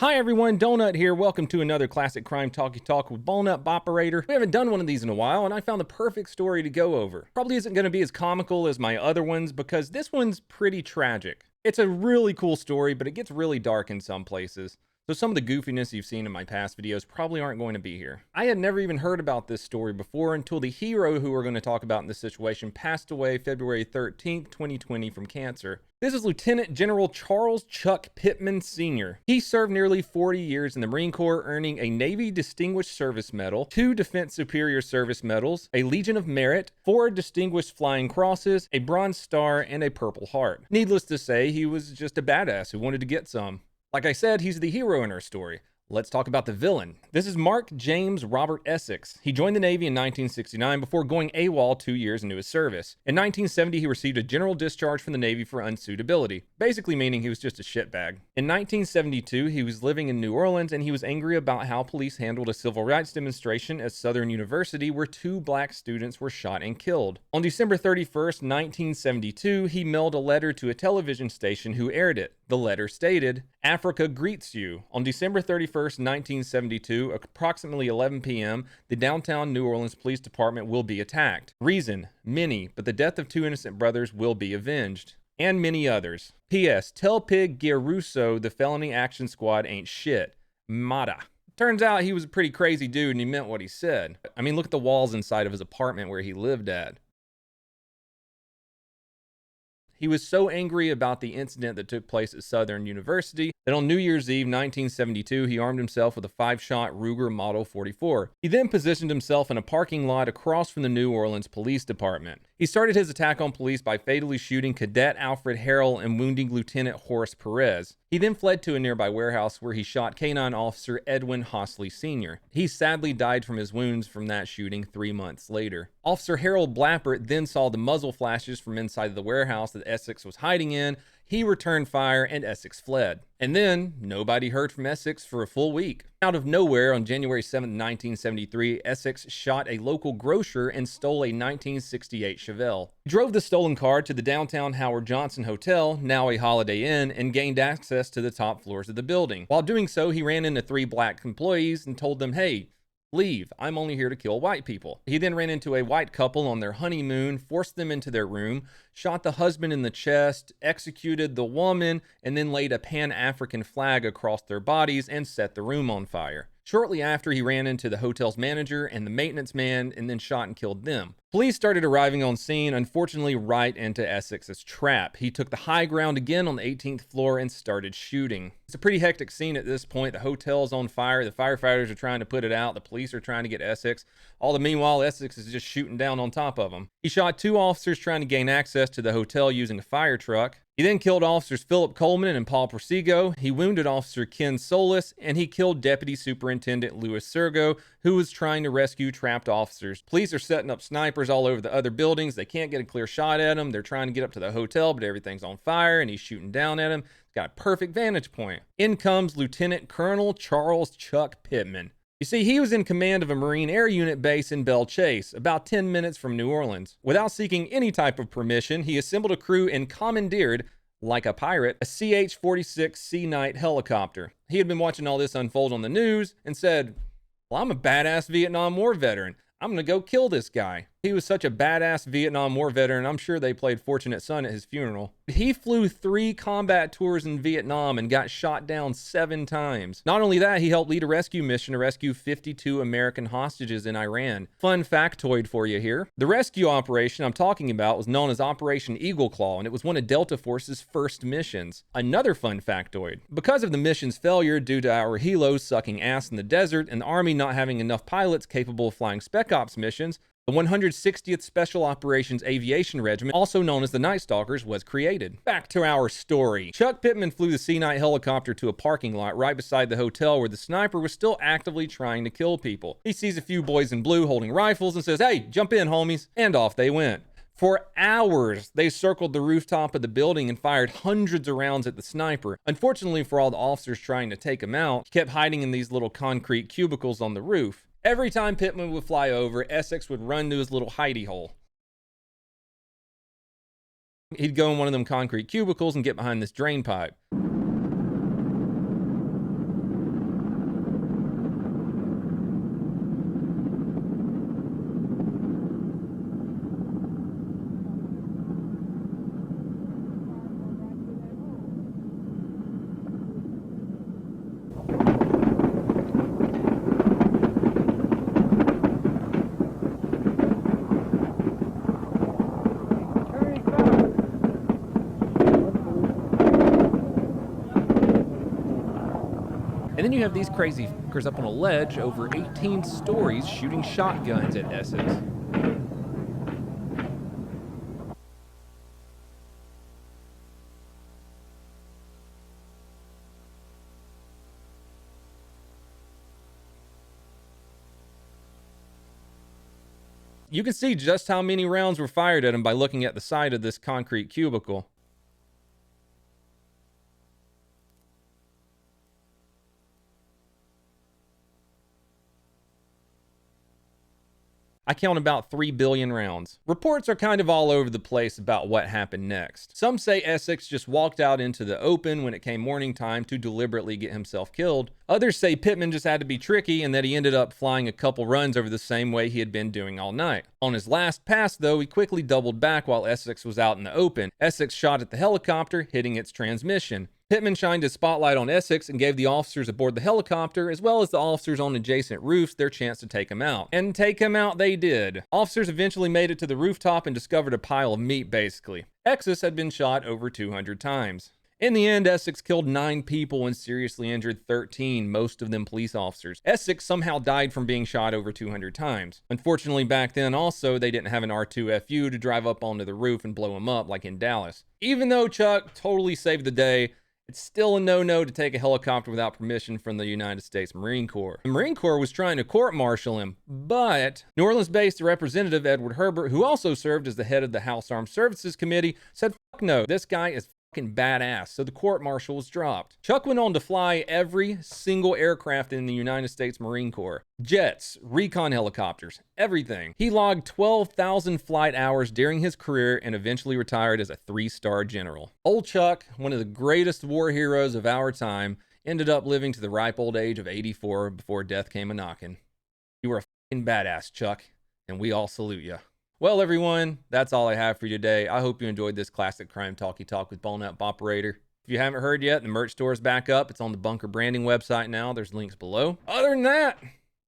Hi everyone, Donut here. Welcome to another classic crime talkie talk with Ballnut Boperator. We haven't done one of these in a while, and I found the perfect story to go over. Probably isn't going to be as comical as my other ones because this one's pretty tragic. It's a really cool story, but it gets really dark in some places. So some of the goofiness you've seen in my past videos probably aren't going to be here. I had never even heard about this story before until the hero who we're going to talk about in this situation passed away February 13th, 2020 from cancer. This is Lieutenant General Charles Chuck Pitman Sr. He served nearly 40 years in the Marine Corps, earning a Navy Distinguished Service Medal, 2 Defense Superior Service Medals, a Legion of Merit, 4 Distinguished Flying Crosses, a Bronze Star, and a Purple Heart. Needless to say, he was just a badass who wanted to get some. Like I said, he's the hero in our story. Let's talk about the villain. This is Mark James Robert Essex. He joined the Navy in 1969 before going AWOL 2 years into his service. In 1970, he received a general discharge from the Navy for unsuitability, basically meaning he was just a shitbag. In 1972, he was living in New Orleans and he was angry about how police handled a civil rights demonstration at Southern University where 2 black students were shot and killed. On December 31st, 1972, he mailed a letter to a television station who aired it. The letter stated, "Africa greets you. On December 31st, 1972, approximately 11 p.m., the downtown New Orleans Police Department will be attacked. Reason, many, but the death of 2 innocent brothers will be avenged." And many others. P.S. Tell Pig Giarusso the felony action squad ain't shit. Mata. Turns out he was a pretty crazy dude and he meant what he said. I mean, look at the walls inside of his apartment where he lived at. He was so angry about the incident that took place at Southern University that on New Year's Eve 1972, he armed himself with a 5-shot Ruger Model 44. He then positioned himself in a parking lot across from the New Orleans Police Department. He started his attack on police by fatally shooting Cadet Alfred Harrell and wounding Lieutenant Horace Perez. He then fled to a nearby warehouse where he shot K-9 Officer Edwin Hosley Sr. He sadly died from his wounds from that shooting 3 months later. Officer Harold Blappert then saw the muzzle flashes from inside the warehouse that Essex was hiding in. He returned fire and Essex fled. And then, nobody heard from Essex for a full week. Out of nowhere, on January 7, 1973, Essex shot a local grocer and stole a 1968 Chevelle. He drove the stolen car to the downtown Howard Johnson Hotel, now a Holiday Inn, and gained access to the top floors of the building. While doing so, he ran into 3 black employees and told them, "Hey, leave. I'm only here to kill white people." He then ran into a white couple on their honeymoon, forced them into their room, shot the husband in the chest, executed the woman, and then laid a Pan-African flag across their bodies and set the room on fire. Shortly after, he ran into the hotel's manager and the maintenance man and then shot and killed them. Police started arriving on scene, unfortunately right into Essex's trap. He took the high ground again on the 18th floor and started shooting. It's a pretty hectic scene at this point. The hotel's on fire. The firefighters are trying to put it out. The police are trying to get Essex. All the meanwhile, Essex is just shooting down on top of them. He shot 2 officers trying to gain access to the hotel using a fire truck. He then killed officers Philip Coleman and Paul Persigo. He wounded officer Ken Solis, and he killed Deputy Superintendent Louis Sergo, who was trying to rescue trapped officers. Police are setting up snipers all over the other buildings. They can't get a clear shot at him. They're trying to get up to the hotel, but everything's on fire, and he's shooting down at him. He's got a perfect vantage point. In comes Lieutenant Colonel Charles Chuck Pitman. You see, he was in command of a Marine Air Unit base in Belle Chase, about 10 minutes from New Orleans. Without seeking any type of permission, he assembled a crew and commandeered, like a pirate, a CH-46 Sea Knight helicopter. He had been watching all this unfold on the news and said, "Well, I'm a badass Vietnam War veteran. I'm gonna go kill this guy." He was such a badass Vietnam War veteran, I'm sure they played Fortunate Son at his funeral. He flew 3 combat tours in Vietnam and got shot down 7 times. Not only that, he helped lead a rescue mission to rescue 52 American hostages in Iran. Fun factoid for you here. The rescue operation I'm talking about was known as Operation Eagle Claw, and it was one of Delta Force's first missions. Another fun factoid. Because of the mission's failure due to our helos sucking ass in the desert and the Army not having enough pilots capable of flying Spec Ops missions, the 160th Special Operations Aviation Regiment, also known as the Night Stalkers, was created. Back to our story. Chuck Pitman flew the Sea Knight helicopter to a parking lot right beside the hotel where the sniper was still actively trying to kill people. He sees a few boys in blue holding rifles and says, "Hey, jump in, homies," and off they went. For hours, they circled the rooftop of the building and fired hundreds of rounds at the sniper. Unfortunately for all the officers trying to take him out, he kept hiding in these little concrete cubicles on the roof. Every time Pitman would fly over, Essex would run to his little hidey hole. He'd go in one of them concrete cubicles and get behind this drain pipe. And then you have these crazy fuckers up on a ledge over 18 stories shooting shotguns at Essex. You can see just how many rounds were fired at him by looking at the side of this concrete cubicle. I count about 3 billion rounds. Reports are kind of all over the place about what happened next. Some say Essex just walked out into the open when it came morning time to deliberately get himself killed. Others say Pitman just had to be tricky and that he ended up flying a couple runs over the same way he had been doing all night. On his last pass, though, he quickly doubled back while Essex was out in the open. Essex shot at the helicopter, hitting its transmission. Pitman shined his spotlight on Essex and gave the officers aboard the helicopter, as well as the officers on adjacent roofs, their chance to take him out. And take him out they did. Officers eventually made it to the rooftop and discovered a pile of meat, basically. Essex had been shot over 200 times. In the end, Essex killed 9 people and seriously injured 13, most of them police officers. Essex somehow died from being shot over 200 times. Unfortunately, back then also, they didn't have an R2FU to drive up onto the roof and blow him up like in Dallas. Even though Chuck totally saved the day, it's still a no-no to take a helicopter without permission from the United States Marine Corps. The Marine Corps was trying to court-martial him, but New Orleans-based Representative Edward Herbert, who also served as the head of the House Armed Services Committee, said, "Fuck no, this guy is fucking badass," so the court-martial was dropped. Chuck went on to fly every single aircraft in the United States Marine Corps. Jets, recon helicopters, everything. He logged 12,000 flight hours during his career and eventually retired as a 3-star general. Old Chuck, one of the greatest war heroes of our time, ended up living to the ripe old age of 84 before death came a-knocking. You were a fucking badass, Chuck, and we all salute you. Well, everyone, that's all I have for you today. I hope you enjoyed this classic crime talkie talk with Ballin' Up Operator. If you haven't heard yet, the merch store is back up. It's on the Bunker Branding website now. There's links below. Other than that,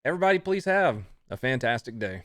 everybody please have a fantastic day.